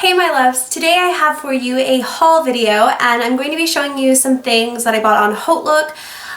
Hey my loves, today I have for you a haul video and I'm going to be showing you some things that I bought on HauteLook.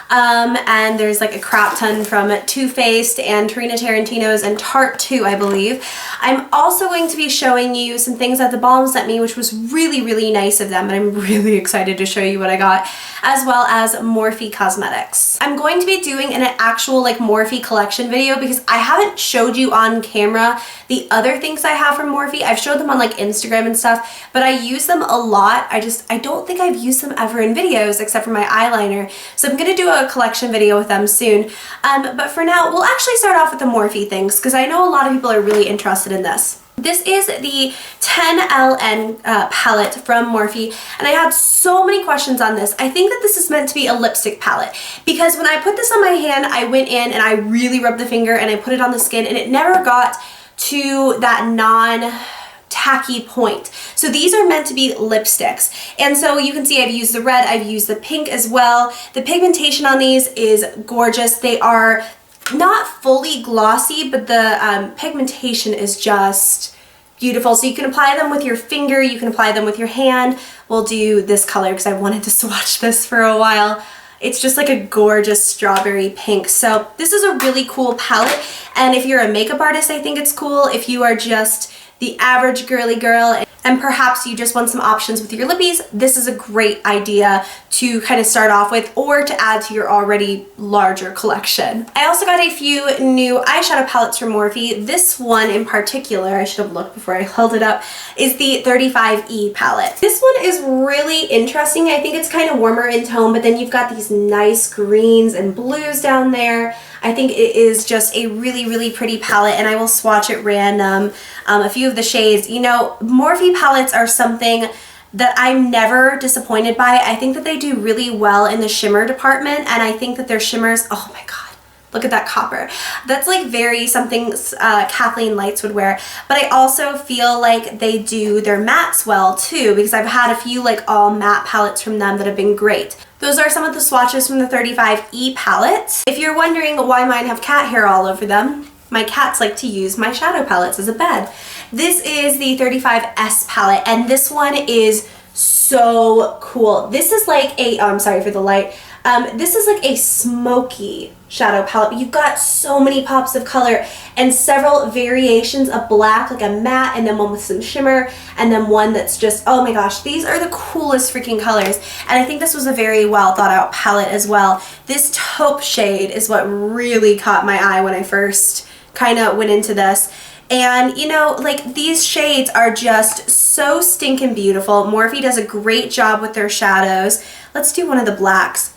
And there's like a crap ton from Too Faced and Terina Tarantino's and Tarte too, I believe. I'm also going to be showing you some things that the Balm sent me, which was really nice of them, and I'm really excited to show you what I got, as well as Morphe cosmetics. I'm going to be doing an actual like Morphe collection video because I haven't showed you on camera the other things I have from Morphe. I've showed them on like Instagram and stuff, but I use them a lot. I don't think I've used them ever in videos except for my eyeliner. So I'm gonna do a collection video with them soon. But for now, we'll actually start off with the Morphe things because I know a lot of people are really interested in this. This is the 10LN palette from Morphe, and I had so many questions on this. I think that this is meant to be a lipstick palette because when I put this on my hand, I went in and I really rubbed the finger and I put it on the skin and it never got to that non-tacky point. So these are meant to be lipsticks. And so you can see I've used the red, I've used the pink as well. The pigmentation on these is gorgeous. They are not fully glossy, but the pigmentation is just beautiful. So you can apply them with your finger, you can apply them with your hand. We'll do this color because I wanted to swatch this for a while. It's just like a gorgeous strawberry pink. So this is a really cool palette, and if you're a makeup artist, I think it's cool. If you are just the average girly girl and perhaps you just want some options with your lippies, this is a great idea to kind of start off with or to add to your already larger collection. I also got a few new eyeshadow palettes from Morphe. This one in particular, I should have looked before I held it up, is the 35E palette. This one is really interesting. I think it's kind of warmer in tone, but then you've got these nice greens and blues down there. I think it is just a really pretty palette, and I will swatch it random. A few of the shades. You know, Morphe palettes are something that I'm never disappointed by. I think that they do really well in the shimmer department, and I think that their shimmers, oh my god, look at that copper. That's like very something Kathleen Lights would wear. But I also feel like they do their mattes well too, because I've had a few like all matte palettes from them that have been great. Those are some of the swatches from the 35E palette. If you're wondering why mine have cat hair all over them, my cats like to use my shadow palettes as a bed. This is the 35S palette, and this one is so cool. This is like a, oh, I'm sorry for the light. This is like a smoky shadow palette, but you've got so many pops of color and several variations of black, like a matte, and then one with some shimmer, and then one that's just, oh my gosh, these are the coolest freaking colors. And I think this was a very well thought out palette as well. This taupe shade is what really caught my eye when I first kind of went into this. And you know, like these shades are just so stinking beautiful. Morphe does a great job with their shadows. Let's do one of the blacks.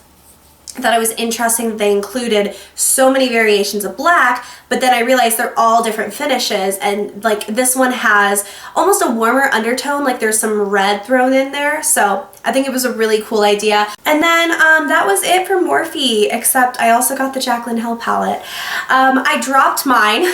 I thought it was interesting that they included so many variations of black, but then I realized they're all different finishes, and like this one has almost a warmer undertone, like there's some red thrown in there, so I think it was a really cool idea. And then that was it for Morphe, except I also got the Jaclyn Hill palette. I dropped mine.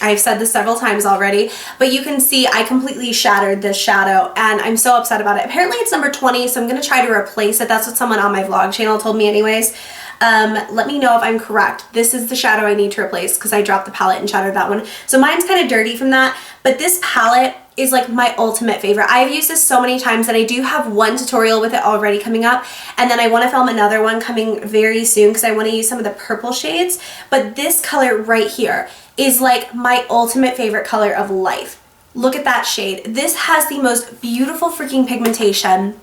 I've said this several times already, but you can see I completely shattered this shadow and I'm so upset about it. Apparently it's number 20, so I'm going to try to replace it. That's what someone on my vlog channel told me anyways. Let me know if I'm correct. This is the shadow I need to replace because I dropped the palette and shattered that one. So mine's kind of dirty from that, but this palette is like my ultimate favorite. I've used this so many times, and I do have one tutorial with it already coming up, and then I want to film another one coming very soon because I want to use some of the purple shades. But this color right here is like my ultimate favorite color of life. Look at that shade. This has the most beautiful freaking pigmentation.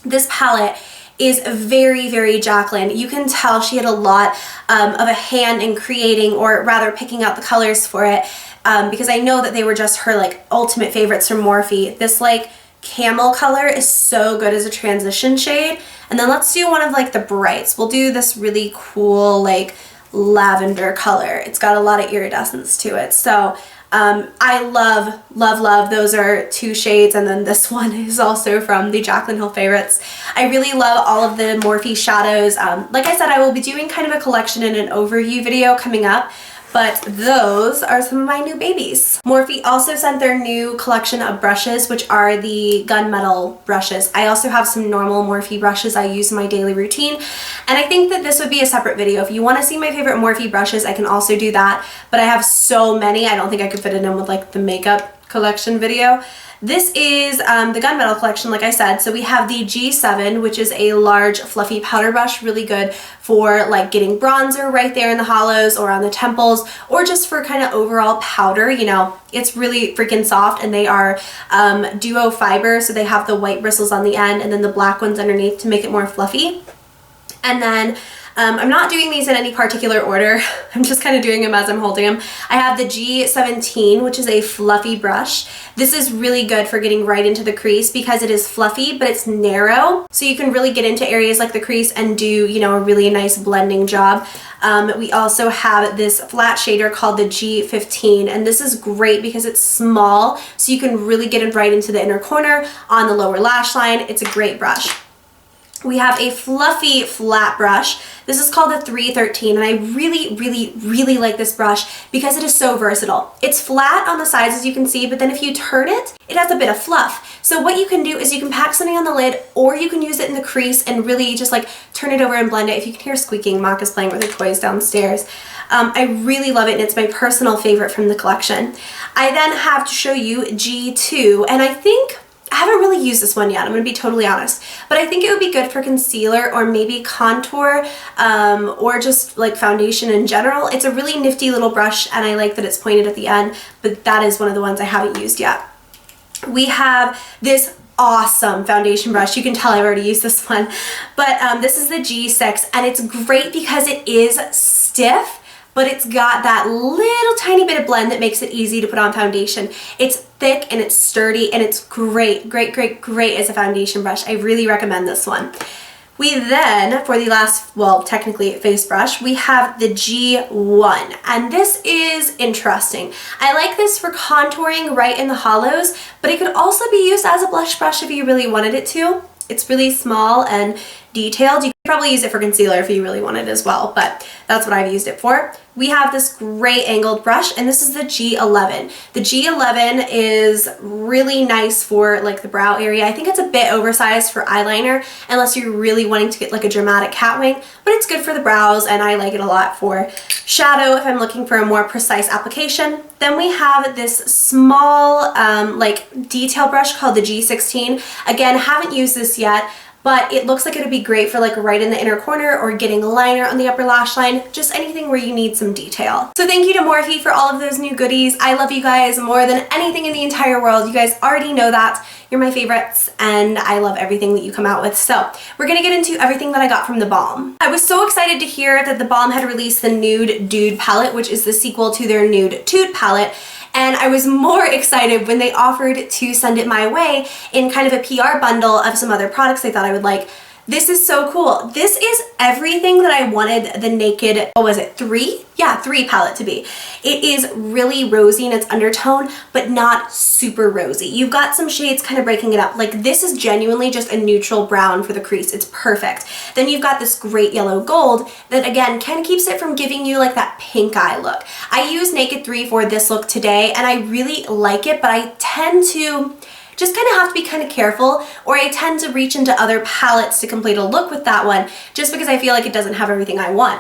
This palette is very Jaclyn. You can tell she had a lot of a hand in creating, or rather picking out the colors for it, because I know that they were just her like ultimate favorites from Morphe. This like camel color is so good as a transition shade. And then let's do one of like the brights. We'll do this really cool like lavender color. It's got a lot of iridescence to it. So I love those are two shades, and then this one is also from the Jaclyn Hill favorites. I really love all of the Morphe shadows. Like I said, I will be doing kind of a collection and an overview video coming up, but those are some of my new babies. Morphe also sent their new collection of brushes, which are the gunmetal brushes. I also have some normal Morphe brushes I use in my daily routine, and I think that this would be a separate video. If you want to see my favorite Morphe brushes, I can also do that, but I have so many, I don't think I could fit it in with like the makeup collection video. This is the Gunmetal collection, like I said. So we have the G7, which is a large fluffy powder brush, really good for like getting bronzer right there in the hollows or on the temples, or just for kind of overall powder. You know, it's really freaking soft, and they are duo fiber, so they have the white bristles on the end and then the black ones underneath to make it more fluffy. And then I'm not doing these in any particular order. I'm just kind of doing them as I'm holding them. I have the G17, which is a fluffy brush. This is really good for getting right into the crease because it is fluffy, but it's narrow. So you can really get into areas like the crease and do, you know, a really nice blending job. We also have this flat shader called the G15, and this is great because it's small, so you can really get it right into the inner corner on the lower lash line. It's a great brush. We have a fluffy flat brush. This is called the 313, and I really like this brush because it is so versatile. It's flat on the sides, as you can see, but then if you turn it, it has a bit of fluff. So what you can do is you can pack something on the lid, or you can use it in the crease and really just like turn it over and blend it. If you can hear squeaking, Mocha's playing with her toys downstairs. I really love it, and it's my personal favorite from the collection. I then have to show you G2, and I think I haven't really used this one yet, I'm going to be totally honest, but I think it would be good for concealer or maybe contour or just like foundation in general. It's a really nifty little brush, and I like that it's pointed at the end, but that is one of the ones I haven't used yet. We have this awesome foundation brush. You can tell I've already used this one, but this is the G6, and it's great because it is stiff, but it's got that little tiny bit of blend that makes it easy to put on foundation. It's thick and it's sturdy, and it's great as a foundation brush. I really recommend this one. We then, for the last, well, technically face brush, we have the G1, and this is interesting. I like this for contouring right in the hollows, but it could also be used as a blush brush if you really wanted it to. It's really small and detailed. You could probably use it for concealer if you really wanted as well, but that's what I've used it for. We have this gray angled brush, and this is the G11. The G11 is really nice for like the brow area. I think it's a bit oversized for eyeliner unless you're really wanting to get like a dramatic cat wing, but it's good for the brows, and I like it a lot for shadow if I'm looking for a more precise application. Then we have this small like detail brush called the G16. Again, haven't used this yet, but it looks like it would be great for like right in the inner corner or getting a liner on the upper lash line, just anything where you need some detail. So thank you to Morphe for all of those new goodies. I love you guys more than anything in the entire world. You guys already know that. You're my favorites, and I love everything that you come out with. So we're gonna get into everything that I got from the Balm. I was so excited to hear that the Balm had released the Nude Dude palette, which is the sequel to their Nude Tude palette. And I was more excited when they offered to send it my way in kind of a PR bundle of some other products they thought I would like. This is so cool. This is everything that I wanted the Naked, what was it, 3? Yeah, 3 palette to be. It is really rosy in its undertone, but not super rosy. You've got some shades kind of breaking it up. Like this is genuinely just a neutral brown for the crease. It's perfect. Then you've got this great yellow gold that again kind of keeps it from giving you like that pink eye look. I used Naked 3 for this look today, and I really like it, but I tend to just kind of have to be kind of careful, or I tend to reach into other palettes to complete a look with that one just because I feel like it doesn't have everything I want.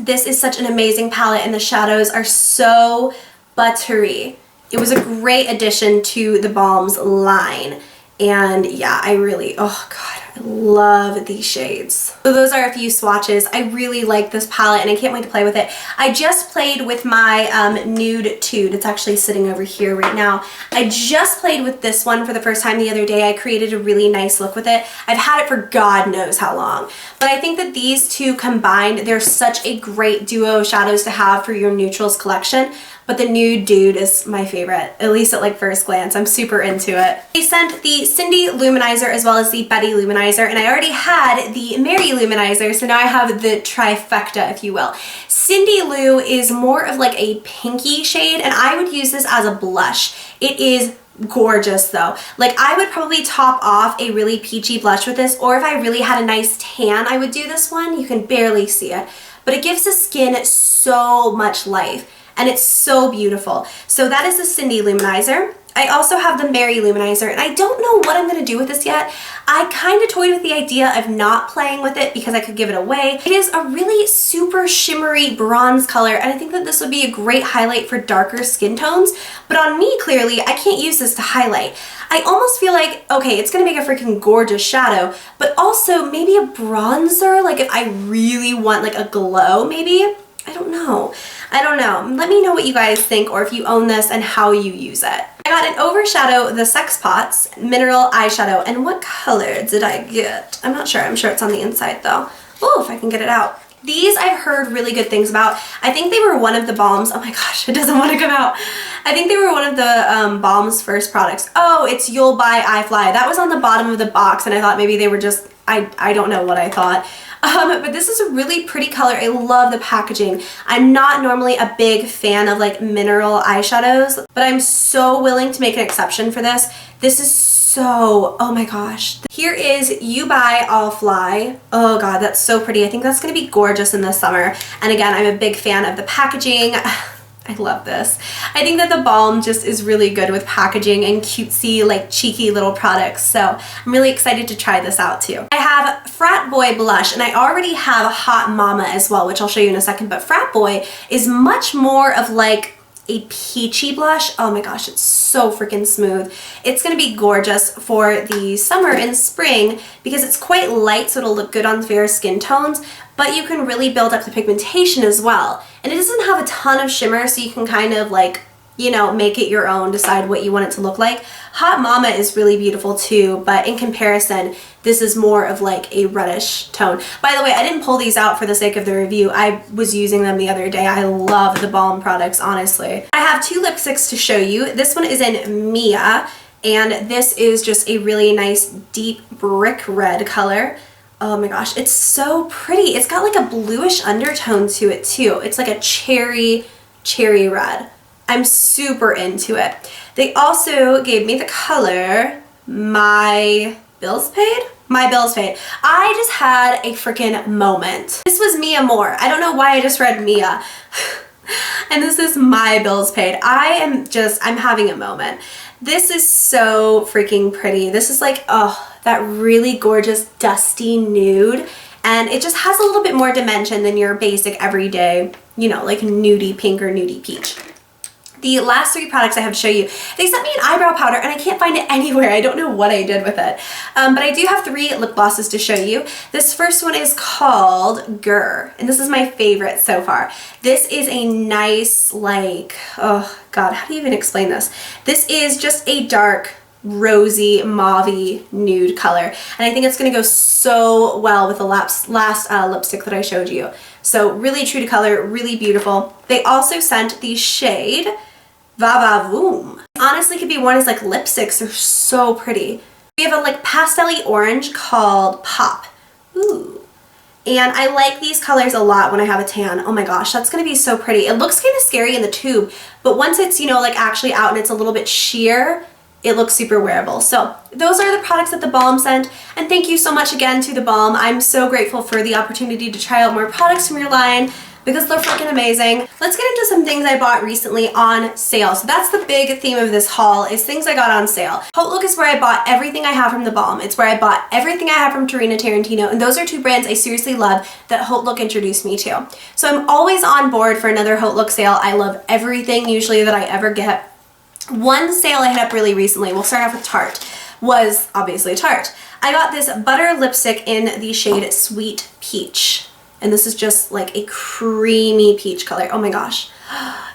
This is such an amazing palette, and the shadows are so buttery. It was a great addition to the Balm's line, and yeah, I really, oh god, I love these shades. So those are a few swatches. I really like this palette, and I can't wait to play with it. I just played with my Nude Tude. It's actually sitting over here right now. I just played with this one for the first time the other day. I created a really nice look with it. I've had it for God knows how long. But I think that these two combined, they're such a great duo of shadows to have for your neutrals collection. But the Nude Dude is my favorite, at least at like first glance. I'm super into it. They sent the Cindy Luminizer as well as the Betty Luminizer, and I already had the Mary Luminizer, so now I have the trifecta, if you will. Cindy Lou is more of like a pinky shade, and I would use this as a blush. It is gorgeous though. Like I would probably top off a really peachy blush with this, or if I really had a nice tan, I would do this one. You can barely see it, but it gives the skin so much life. And it's so beautiful. So that is the Cindy Luminizer. I also have the Mary Luminizer, and I don't know what I'm going to do with this yet. I kind of toyed with the idea of not playing with it because I could give it away. It is a really super shimmery bronze color, and I think that this would be a great highlight for darker skin tones, but on me, clearly, I can't use this to highlight. I almost feel like, okay, it's going to make a freaking gorgeous shadow, but also maybe a bronzer, like if I really want like a glow, maybe? I don't know. I don't know. Let me know what you guys think, or if you own this and how you use it. I got an Overshadow the Sex Pots Mineral Eyeshadow, and what color did I get? I'm not sure. I'm sure it's on the inside though. Oh, if I can get it out. These I've heard really good things about. I think they were one of the Balm's, oh my gosh, it doesn't want to come out. I think they were one of the Balm's first products. Oh, it's You'll Buy I Fly. That was on the bottom of the box, and I thought maybe they were just, I don't know what I thought. But this is a really pretty color. I love the packaging. I'm not normally a big fan of like mineral eyeshadows, but I'm so willing to make an exception for this. This is so, oh my gosh. Here is You Buy I'll Fly. Oh god, that's so pretty. I think that's gonna be gorgeous in the summer. And again, I'm a big fan of the packaging. I love this. I think that the Balm just is really good with packaging and cutesy, like cheeky little products. So I'm really excited to try this out too. I have Frat Boy blush, and I already have Hot Mama as well, which I'll show you in a second. But Frat Boy is much more of like a peachy blush. Oh my gosh, it's so freaking smooth. It's gonna be gorgeous for the summer and spring because it's quite light, so it'll look good on fair skin tones, but you can really build up the pigmentation as well. And it doesn't have a ton of shimmer, so you can kind of like, you know, make it your own, decide what you want it to look like. Hot Mama is really beautiful too, but in comparison, this is more of like a reddish tone. By the way, I didn't pull these out for the sake of the review. I was using them the other day. I love the Balm products, honestly. I have two lipsticks to show you. This one is in Mia, and this is just a really nice deep brick red color. Oh my gosh, it's so pretty. It's got like a bluish undertone to it too. It's like a cherry red. I'm super into it. They also gave me the color My Bills Paid? My Bills Paid. I just had a freaking moment. This was Mia Moore. I don't know why I just read Mia. And this is My Bills Paid. I'm having a moment. This is so freaking pretty. This is like, oh, that really gorgeous dusty nude. And it just has a little bit more dimension than your basic everyday, you know, like nudie pink or nudie peach. The last three products I have to show you, they sent me an eyebrow powder and I can't find it anywhere. I don't know what I did with it. But I do have three lip glosses to show you. This first one is called Grr, and this is my favorite so far. This is a nice, like, oh god, how do you even explain this? This is just a dark, rosy, mauve-y nude color. And I think it's gonna go so well with the last lipstick that I showed you. So really true to color, really beautiful. They also sent the shade Va-Va-Voom. Honestly, could be worn as like lipsticks. They're so pretty. We have a like pastel-y orange called Pop. Ooh. And I like these colors a lot when I have a tan. Oh my gosh, that's gonna be so pretty. It looks kind of scary in the tube, but once it's, you know, like actually out and it's a little bit sheer, it looks super wearable. So those are the products that the Balm sent, and thank you so much again to the Balm. I'm so grateful for the opportunity to try out more products from your line because they're freaking amazing. Let's get into some things I bought recently on sale. So that's the big theme of this haul, is things I got on sale. Haute Look is where I bought everything I have from the Balm. It's where I bought everything I have from Terina Tarantino, and those are two brands I seriously love that Haute Look introduced me to. So I'm always on board for another Haute Look sale. I love everything usually that I ever get. One sale I hit up really recently, we'll start off with Tarte, was obviously Tarte. I got this butter lipstick in the shade Sweet Peach. And this is just like a creamy peach color. Oh my gosh,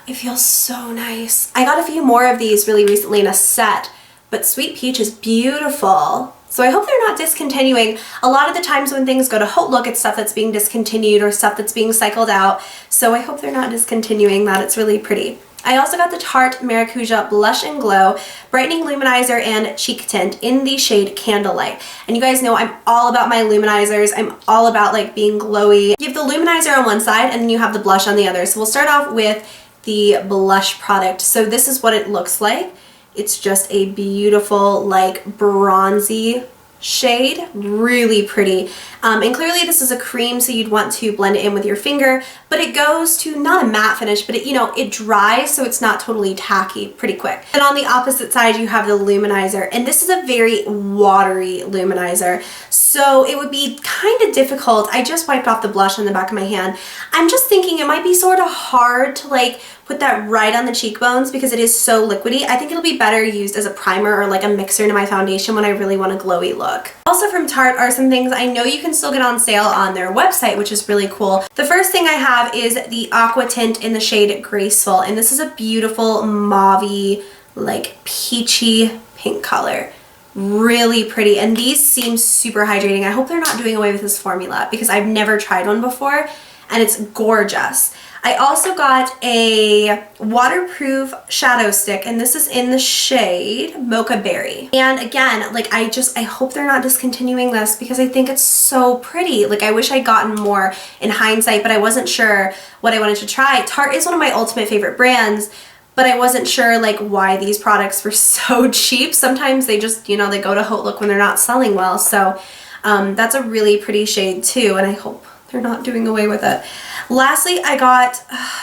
it feels so nice. I got a few more of these really recently in a set, but Sweet Peach is beautiful. So I hope they're not discontinuing. A lot of the times when things go to Haute Look, it's stuff that's being discontinued or stuff that's being cycled out. So I hope they're not discontinuing that. It's really pretty. I also got the Tarte Maracuja Blush and Glow Brightening Luminizer and Cheek Tint in the shade Candlelight. And you guys know I'm all about my luminizers. I'm all about like being glowy. You have the luminizer on one side and then you have the blush on the other. So we'll start off with the blush product. So this is what it looks like. It's just a beautiful like bronzy shade. Really pretty. And clearly this is a cream, so you'd want to blend it in with your finger, but it goes to not a matte finish, but it, you know, it dries, so it's not totally tacky pretty quick. And on the opposite side, you have the luminizer, and this is a very watery luminizer, so it would be kind of difficult. I just wiped off the blush on the back of my hand. I'm just thinking it might be sort of hard to like put that right on the cheekbones because it is so liquidy. I think it'll be better used as a primer or like a mixer to my foundation when I really want a glowy look. Also from Tarte are some things I know you can still get on sale on their website, which is really cool. The first thing I have is the Aqua tint in the shade Graceful, and this is a beautiful mauve-y, like peachy pink color. Really pretty, and these seem super hydrating. I hope they're not doing away with this formula because I've never tried one before, and it's gorgeous. I also got a waterproof shadow stick, and this is in the shade Mocha Berry. And again, like I hope they're not discontinuing this because I think it's so pretty. Like I wish I'd gotten more in hindsight, but I wasn't sure what I wanted to try. Tarte is one of my ultimate favorite brands, but I wasn't sure like why these products were so cheap. Sometimes they just, you know, they go to Haute Look when they're not selling well. So that's a really pretty shade too, and I hope they're not doing away with it. Lastly, I got,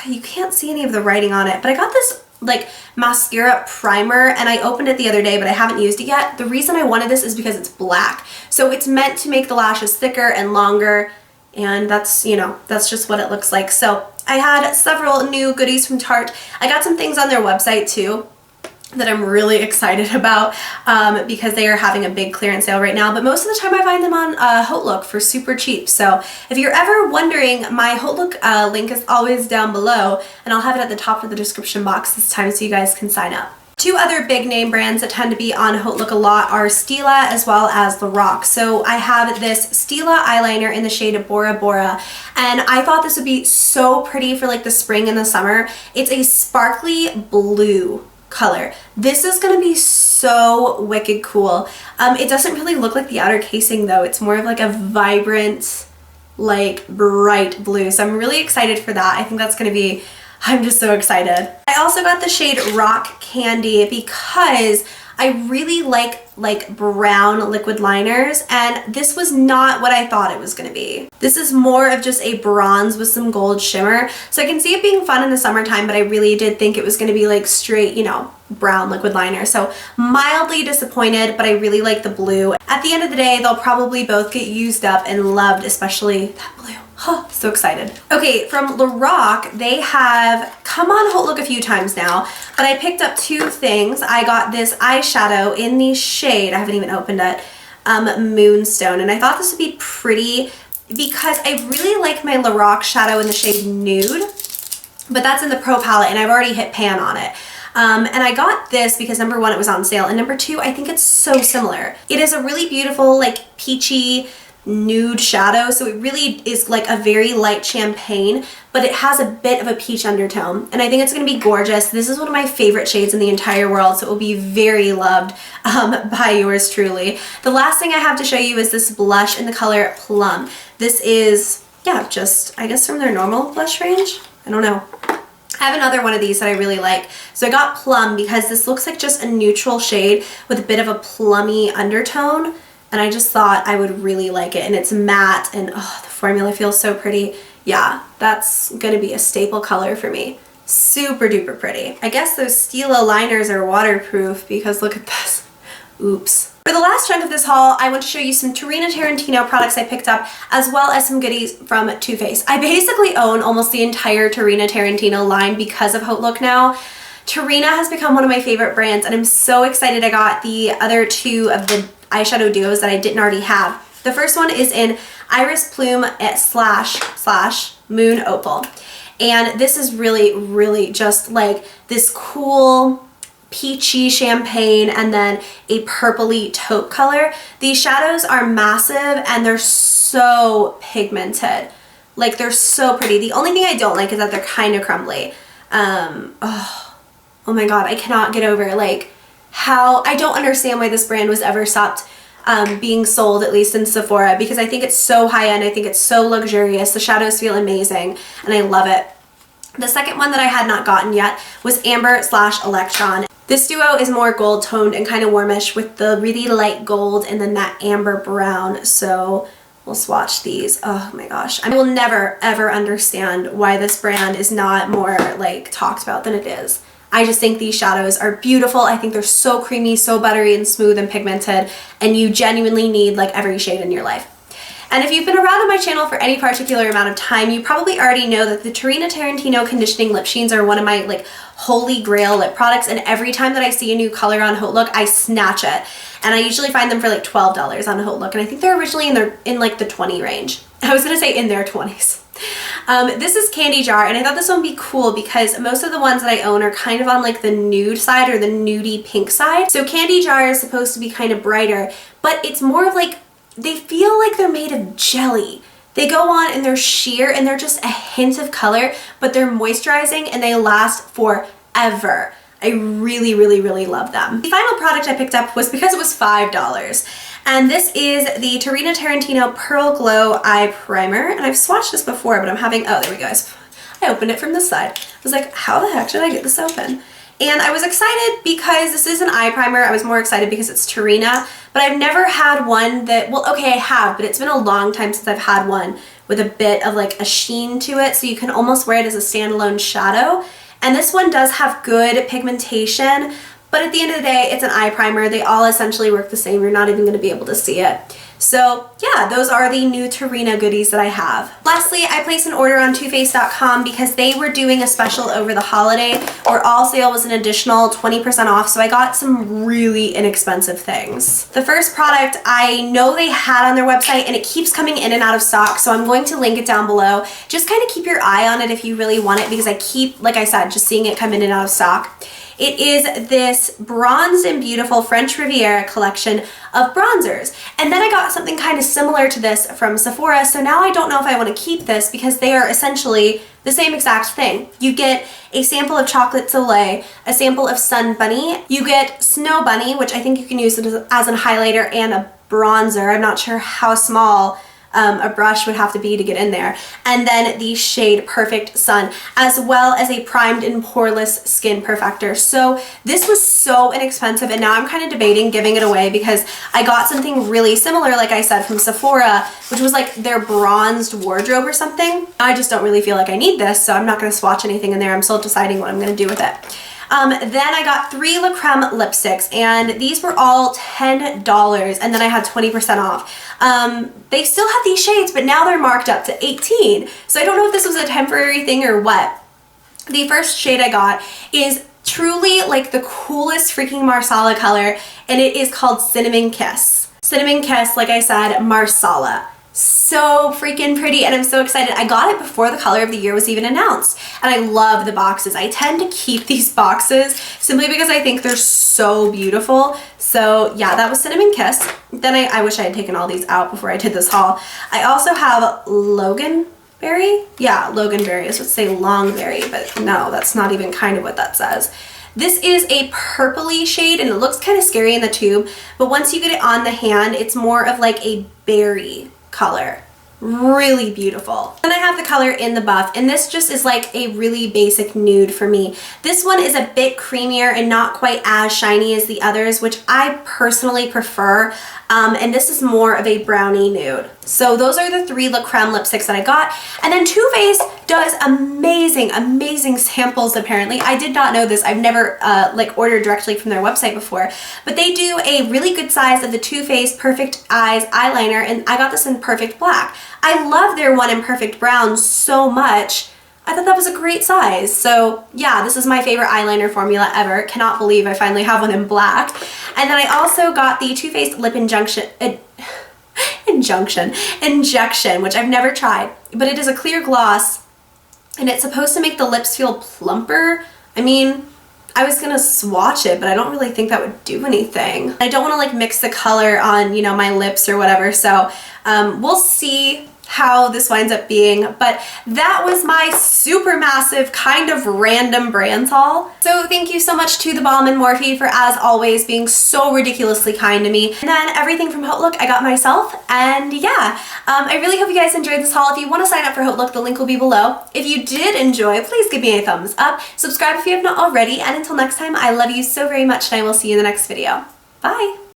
you can't see any of the writing on it, but I got this like mascara primer, and I opened it the other day, but I haven't used it yet. The reason I wanted this is because it's black. So it's meant to make the lashes thicker and longer, and that's, you know, that's just what it looks like. So I had several new goodies from Tarte. I got some things on their website too that I'm really excited about because they are having a big clearance sale right now, but most of the time I find them on Haute Look for super cheap. So if you're ever wondering, my Haute Look link is always down below, and I'll have it at the top of the description box this time so you guys can sign up. Two other big name brands that tend to be on Haute Look a lot are Stila as well as Lorac. So I have this Stila eyeliner in the shade Bora Bora, and I thought this would be so pretty for like the spring and the summer. It's a sparkly blue color. This is going to be so wicked cool. It doesn't really look like the outer casing though. It's more of like a vibrant, like bright blue. So I'm really excited for that. I think that's going to be, I'm just so excited. I also got the shade Rock Candy because I really like brown liquid liners, and this was not what I thought it was going to be. This is more of just a bronze with some gold shimmer. So I can see it being fun in the summertime, but I really did think it was going to be like straight, you know, brown liquid liner. So mildly disappointed, but I really like the blue. At the end of the day, they'll probably both get used up and loved, especially that blue. Oh, so excited. Okay, from Lorac, they have come on Haute Look a few times now, but I picked up two things. I got this eyeshadow in the shade, I haven't even opened it, Moonstone, and I thought this would be pretty because I really like my Lorac shadow in the shade Nude, but that's in the Pro palette, and I've already hit pan on it. And I got this because number one, it was on sale, and number two, I think it's so similar. It is a really beautiful, like peachy, nude shadow, so it really is like a very light champagne, but it has a bit of a peach undertone, and I think it's going to be gorgeous. This is one of my favorite shades in the entire world, so it will be very loved by yours truly. The last thing I have to show you is this blush in the color Plum. This is, yeah, just I guess from their normal blush range. I don't know. I have another one of these that I really like. So I got Plum because this looks like just a neutral shade with a bit of a plummy undertone, and I just thought I would really like it, and it's matte, and oh, the formula feels so pretty. Yeah, that's gonna be a staple color for me. Super duper pretty. I guess those Stila liners are waterproof because look at this. Oops. For the last chunk of this haul, I want to show you some Terina Tarantino products I picked up, as well as some goodies from Too Faced. I basically own almost the entire Terina Tarantino line because of Haute Look now. Terina has become one of my favorite brands, and I'm so excited I got the other two of the eyeshadow duos that I didn't already have. The first one is in Iris Plume / Moon Opal. And this is really just like this cool peachy champagne and then a purpley taupe color. These shadows are massive and they're so pigmented. Like they're so pretty. The only thing I don't like is that they're kind of crumbly. Oh my god, I cannot get over like how I don't understand why this brand was ever stopped being sold, at least in Sephora, because I think it's so high-end. I think it's so luxurious. The shadows feel amazing and I love it. The second one that I had not gotten yet was Amber / Elektron. This duo is more gold toned and kind of warmish with the really light gold and then that amber brown. So we'll swatch these. Oh my gosh. I will never ever understand why this brand is not more like talked about than it is. I just think these shadows are beautiful. I think they're so creamy, so buttery and smooth and pigmented, and you genuinely need like every shade in your life. And if you've been around on my channel for any particular amount of time, you probably already know that the Terina Tarantino conditioning lip sheens are one of my like holy grail lip products, and every time that I see a new color on Haute Look, I snatch it. And I usually find them for like $12 on Haute Look, and I think they're originally in like the 20 range. I was gonna say in their 20s. This is Candy Jar, and I thought this one would be cool because most of the ones that I own are kind of on like the nude side or the nudie pink side. So Candy Jar is supposed to be kind of brighter, but it's more of like, they feel like they're made of jelly. They go on and they're sheer and they're just a hint of color, but they're moisturizing and they last forever. I really, really, really love them. The final product I picked up was because it was $5. And this is the Terina Tarantino Pearl Glow Eye Primer. And I've swatched this before, but I'm having, oh, there we go. I opened it from this side. I was like, how the heck did I get this open? And I was excited because this is an eye primer. I was more excited because it's Terina, but I've never had one that, well, okay, I have, but it's been a long time since I've had one with a bit of like a sheen to it, so you can almost wear it as a standalone shadow. And this one does have good pigmentation, but at the end of the day, it's an eye primer. They all essentially work the same. You're not even going to be able to see it. So yeah, those are the new Terina goodies that I have. Lastly, I placed an order on TooFaced.com because they were doing a special over the holiday where all sale was an additional 20% off, so I got some really inexpensive things. The first product I know they had on their website and it keeps coming in and out of stock, so I'm going to link it down below. Just kind of keep your eye on it if you really want it, because I keep, like I said, just seeing it come in and out of stock. It is this Bronzed and Beautiful French Riviera collection of bronzers. And then I got something kind of similar to this from Sephora, so now I don't know if I want to keep this because they are essentially the same exact thing. You get a sample of Chocolate Soleil, a sample of Sun Bunny, you get Snow Bunny, which I think you can use it as a highlighter and a bronzer. I'm not sure how small a brush would have to be to get in there. And then the shade Perfect Sun, as well as a primed and poreless skin perfector. So this was so inexpensive, and now I'm kind of debating giving it away because I got something really similar, like I said, from Sephora, which was like their bronzed wardrobe or something. I just don't really feel like I need this, so I'm not going to swatch anything in there. I'm still deciding what I'm going to do with it. Then I got 3 La Creme lipsticks, and these were all $10, and then I had 20% off. They still have these shades, but now they're marked up to $18, so I don't know if this was a temporary thing or what. The first shade I got is truly like the coolest freaking Marsala color, and it is called Cinnamon Kiss. Cinnamon Kiss, like I said, Marsala. So freaking pretty, and I'm so excited. I got it before the color of the year was even announced, and I love the boxes. I tend to keep these boxes simply because I think they're so beautiful. So yeah, that was Cinnamon Kiss. Then I wish I had taken all these out before I did this haul. I also have Logan Berry. Yeah, Logan Berry. I was supposed to say Longberry, but no, that's not even kind of what that says. This is a purpley shade, and it looks kind of scary in the tube, but once you get it on the hand, it's more of like a berry color. Really beautiful. Then I have the color in the buff, and this just is like a really basic nude for me. This one is a bit creamier and not quite as shiny as the others, which I personally prefer. And this is more of a brownie nude. So those are the 3 La Creme lipsticks that I got. And then Too Faced does amazing, amazing samples apparently. I did not know this. I've never like ordered directly from their website before, but they do a really good size of the Too Faced Perfect Eyes eyeliner, and I got this in Perfect Black. I love their one in Perfect Brown so much. I thought that was a great size. So yeah, this is my favorite eyeliner formula ever. Cannot believe I finally have one in black. And then I also got the Too Faced Lip Injection, which I've never tried, but it is a clear gloss, and it's supposed to make the lips feel plumper. I mean, I was gonna swatch it, but I don't really think that would do anything. I don't want to like mix the color on, you know, my lips or whatever, so we'll see how this winds up being, but that was my super massive kind of random brands haul. So thank you so much to the Balm and Morphe for, as always, being so ridiculously kind to me. And then everything from Haute Look I got myself, and yeah, I really hope you guys enjoyed this haul. If you want to sign up for Haute Look, the link will be below. If you did enjoy, please give me a thumbs up, subscribe if you have not already, and until next time, I love you so very much and I will see you in the next video. Bye!